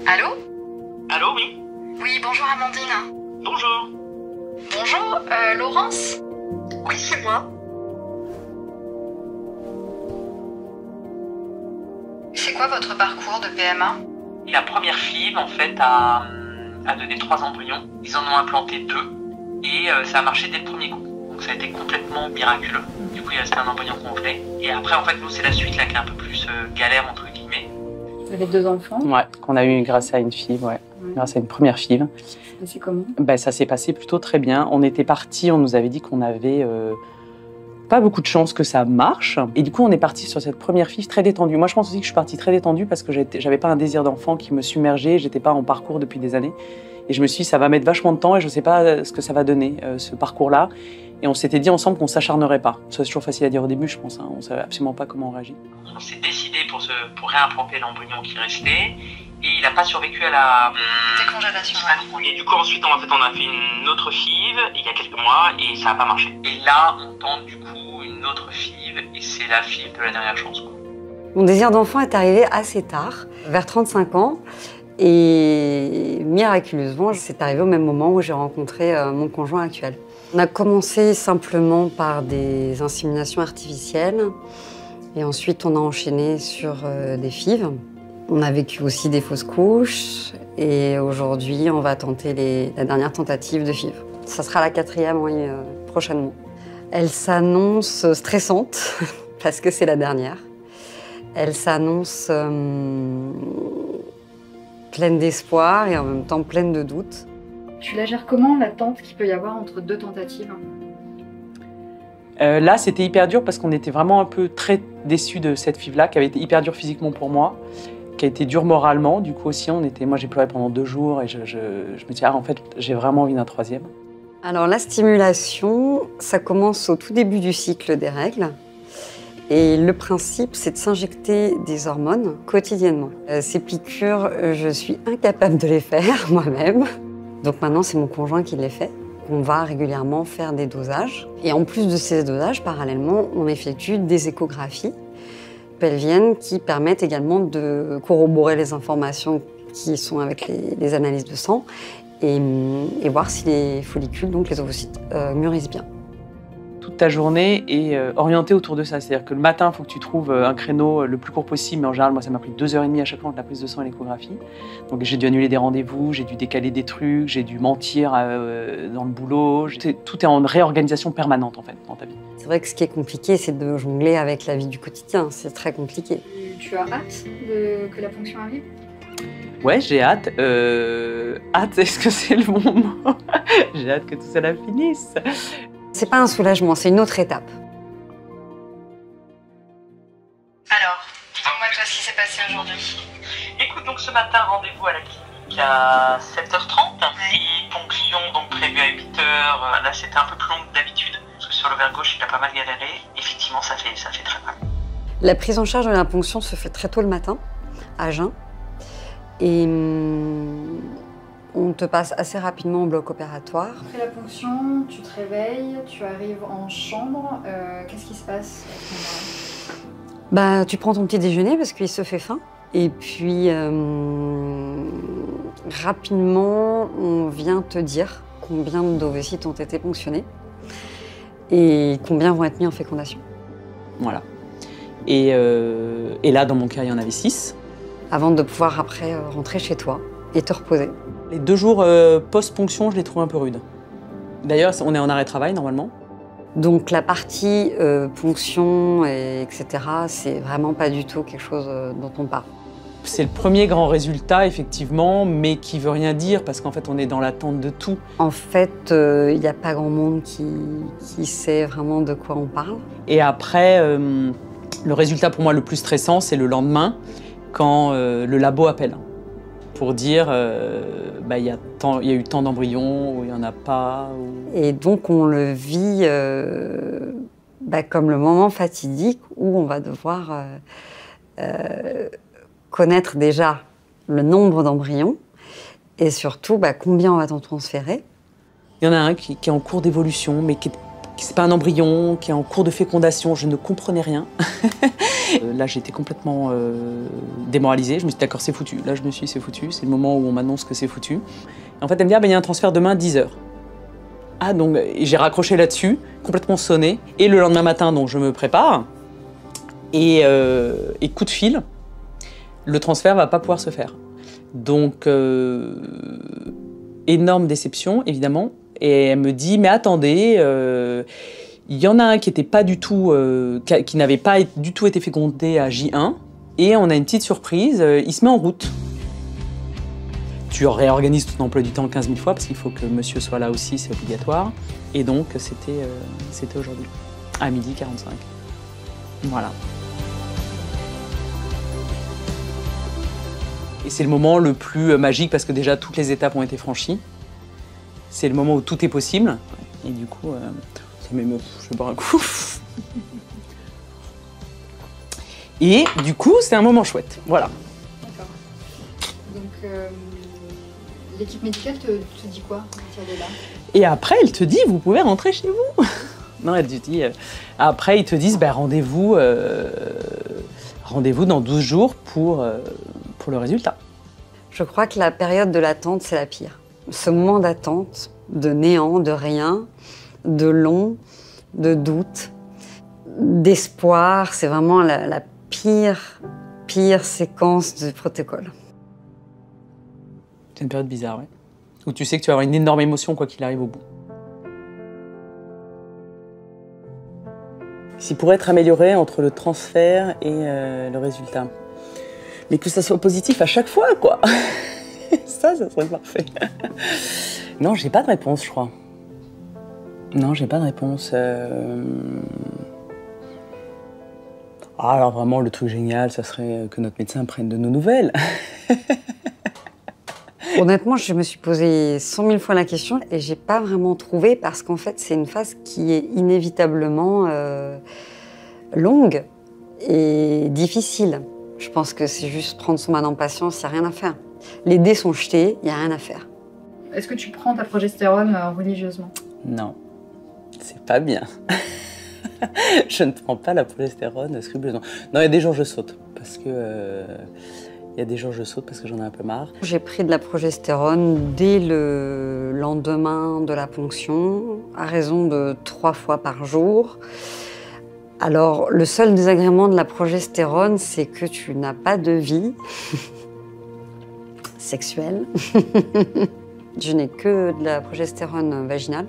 Allô? Allô, oui? Oui, bonjour Amandine. Bonjour. Bonjour, Laurence? Oui, c'est moi. C'est quoi votre parcours de PMA? La première FIV, en fait, a donné 3 embryons. Ils en ont implanté 2 et ça a marché dès le premier coup. Donc ça a été complètement miraculeux. Du coup, il restait un embryon complet. Et après, en fait, nous, c'est la suite là qui est un peu plus galère, entre guillemets. Vous avez 2 enfants? Ouais, qu'on a eu grâce à une FIV, ouais. Grâce à une première FIV. C'est comment? Ça s'est passé plutôt très bien. On était partis, on nous avait dit qu'on avait pas beaucoup de chance que ça marche. Et du coup, on est parti sur cette première FIV très détendue. Moi, je pense aussi que je suis partie très détendue parce que j'avais pas un désir d'enfant qui me submergeait. J'étais pas en parcours depuis des années. Et je me suis dit, ça va mettre vachement de temps et je sais pas ce que ça va donner, ce parcours-là. Et on s'était dit ensemble qu'on s'acharnerait pas. Ça, c'est toujours facile à dire au début, je pense. Hein. On savait absolument pas comment on réagit. On s'est décidé pour réimplanter l'embryon qui restait. Et il n'a pas survécu à la Décongélation. Et du coup, ensuite, on a fait une autre FIV il y a quelques mois et ça n'a pas marché. Et là, on tente du coup une autre FIV et c'est la FIV de la dernière chance, quoi. Mon désir d'enfant est arrivé assez tard, vers 35 ans. Et miraculeusement, c'est arrivé au même moment où j'ai rencontré mon conjoint actuel. On a commencé simplement par des inséminations artificielles. Et ensuite, on a enchaîné sur des FIV. On a vécu aussi des fausses couches et aujourd'hui, on va tenter la dernière tentative de FIV. Ça sera la 4e, oui, prochainement. Elle s'annonce stressante parce que c'est la dernière. Elle s'annonce pleine d'espoir et en même temps pleine de doutes. Tu la gères comment, l'attente qu'il peut y avoir entre 2 tentatives? Là, c'était hyper dur parce qu'on était vraiment un peu très déçus de cette FIV-là, qui avait été hyper dure physiquement pour moi, qui a été dure moralement. Du coup aussi, moi j'ai pleuré pendant 2 jours et je me dis, en fait, j'ai vraiment envie d'un 3e. Alors la stimulation, ça commence au tout début du cycle des règles. Et le principe, c'est de s'injecter des hormones quotidiennement. Ces piqûres, je suis incapable de les faire moi-même. Donc maintenant, c'est mon conjoint qui les fait. On va régulièrement faire des dosages. Et en plus de ces dosages, parallèlement, on effectue des échographies pelviennes qui permettent également de corroborer les informations qui sont avec les analyses de sang et voir si les follicules, donc les ovocytes, mûrissent bien. Toute ta journée est orientée autour de ça. C'est-à-dire que le matin, il faut que tu trouves un créneau le plus court possible. Mais en général, moi, ça m'a pris 2h30 à chaque fois entre la prise de sang et l'échographie. Donc j'ai dû annuler des rendez-vous, j'ai dû décaler des trucs, j'ai dû mentir dans le boulot. Tout est en réorganisation permanente, en fait, dans ta vie. C'est vrai que ce qui est compliqué, c'est de jongler avec la vie du quotidien. C'est très compliqué. Tu as hâte que la ponction arrive? Ouais, j'ai hâte. Hâte, est-ce que c'est le bon mot? J'ai hâte que tout cela finisse. C'est pas un soulagement, c'est une autre étape. Alors, dis-moi toi ce qui s'est passé aujourd'hui. Écoute, donc ce matin, rendez-vous à la clinique à 7h30. Et ponction donc prévue à 8h. Là, c'était un peu plus long que d'habitude. Parce que sur l'ovaire gauche, il a pas mal galéré. Effectivement, ça fait très mal. La prise en charge de la ponction se fait très tôt le matin, à jeun. Et on te passe assez rapidement au bloc opératoire. Après la ponction, tu te réveilles, tu arrives en chambre. Qu'est-ce qui se passe à ce moment-là? Tu prends ton petit déjeuner parce qu'il se fait faim. Et puis, rapidement, on vient te dire combien d'ovocytes ont été ponctionnés et combien vont être mis en fécondation. Voilà. Et là, dans mon cas, il y en avait 6. Avant de pouvoir après rentrer chez toi et te reposer. Les 2 jours post-ponction, je les trouve un peu rudes. D'ailleurs, on est en arrêt de travail, normalement. Donc la partie ponction, etc., c'est vraiment pas du tout quelque chose dont on parle. C'est le premier grand résultat, effectivement, mais qui veut rien dire, parce qu'en fait, on est dans l'attente de tout. En fait, il n'y a pas grand monde qui sait vraiment de quoi on parle. Et après, le résultat pour moi le plus stressant, c'est le lendemain, quand le labo appelle pour dire il y a eu tant d'embryons ou il n'y en a pas. Et donc on le vit comme le moment fatidique où on va devoir connaître déjà le nombre d'embryons et surtout combien on va t'en transférer. Il y en a un qui est en cours d'évolution, mais qui est c'est pas un embryon, qui est en cours de fécondation, je ne comprenais rien. Là, j'étais complètement démoralisée. Je me suis dit, d'accord, c'est foutu. Là, je me suis dit, c'est foutu. C'est le moment où on m'annonce que c'est foutu. Et en fait, elle me dit, ah, ben, il y a un transfert demain à 10h. Ah, donc, j'ai raccroché là-dessus, complètement sonné. Et le lendemain matin, donc, je me prépare. Et coup de fil, le transfert va pas pouvoir se faire. Donc, énorme déception, évidemment. Et elle me dit, mais attendez, il y en a un qui était pas du tout, qui n'avait pas du tout été fécondé à J1, et on a une petite surprise, il se met en route. Tu réorganises ton emploi du temps 15 000 fois, parce qu'il faut que monsieur soit là aussi, c'est obligatoire. Et donc, c'était aujourd'hui, à 12h45. Voilà. Et c'est le moment le plus magique, parce que déjà, toutes les étapes ont été franchies. C'est le moment où tout est possible. Et du coup, je vais boire un coup. Et du coup, c'est un moment chouette. Voilà. D'accord. Donc, l'équipe médicale te dit quoi à partir de là? Et après, elle te dit, vous pouvez rentrer chez vous. Non, elle te dit... après, ils te disent, bah, rendez-vous dans 12 jours pour le résultat. Je crois que la période de l'attente, c'est la pire. Ce moment d'attente, de néant, de rien, de long, de doute, d'espoir, c'est vraiment la pire séquence du protocole. C'est une période bizarre, oui. Où tu sais que tu vas avoir une énorme émotion quoi qu'il arrive au bout. S'il pourrait être amélioré entre le transfert et le résultat. Mais que ça soit positif à chaque fois, quoi. Ça serait parfait. Non, j'ai pas de réponse, je crois. Non, j'ai pas de réponse. Ah, alors vraiment, le truc génial, ça serait que notre médecin prenne de nos nouvelles. Honnêtement, je me suis posé 100 000 fois la question et j'ai pas vraiment trouvé parce qu'en fait, c'est une phase qui est inévitablement longue et difficile. Je pense que c'est juste prendre son mal en patience, il n'y a rien à faire. Les dés sont jetés, il n'y a rien à faire. Est-ce que tu prends ta progestérone religieusement? Non, c'est pas bien. Je ne prends pas la progestérone scrupuleusement. Non, il y a des jours je saute parce que j'en ai un peu marre. J'ai pris de la progestérone dès le lendemain de la ponction, à raison de 3 fois par jour. Alors, le seul désagrément de la progestérone, c'est que tu n'as pas de vie sexuelle. Je n'ai que de la progestérone vaginale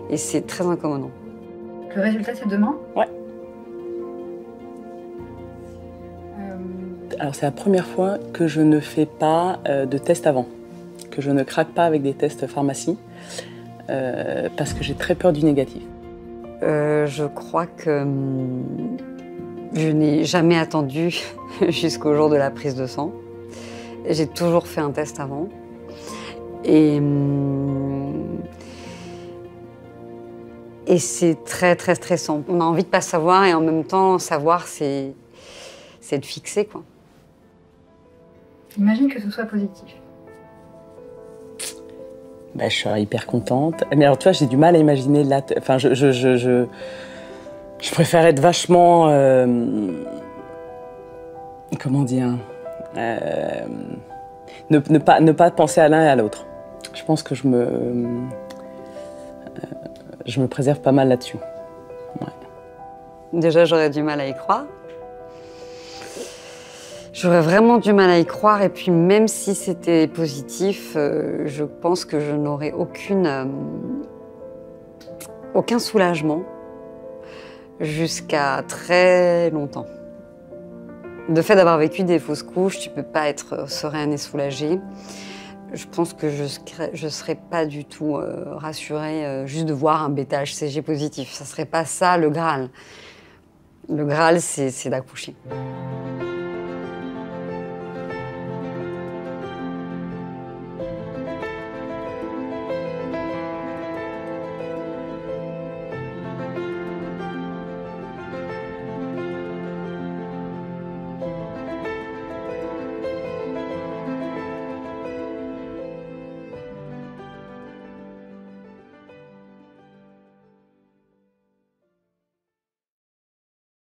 et c'est très incommodant. Le résultat, c'est demain? Ouais. Alors, c'est la première fois que je ne fais pas de test avant, que je ne craque pas avec des tests pharmacie, parce que j'ai très peur du négatif. Je crois que je n'ai jamais attendu jusqu'au jour de la prise de sang. J'ai toujours fait un test avant. Et c'est très, très stressant. On a envie de ne pas savoir et en même temps, savoir, c'est de fixer, quoi. Imagine que ce soit positif. Ben, je suis hyper contente. Mais alors, tu vois, j'ai du mal à imaginer là. Enfin, je préfère être vachement. Comment dire, ne pas penser à l'un et à l'autre. Je pense que je me préserve pas mal là-dessus. Ouais. Déjà, j'aurais du mal à y croire. J'aurais vraiment du mal à y croire. Et puis, même si c'était positif, je pense que je n'aurais aucun soulagement jusqu'à très longtemps. De fait d'avoir vécu des fausses couches, tu peux pas être sereine et soulagée. Je pense que je serais pas du tout rassurée juste de voir un bêta-HCG positif. Ça serait pas ça le Graal. Le Graal, c'est d'accoucher.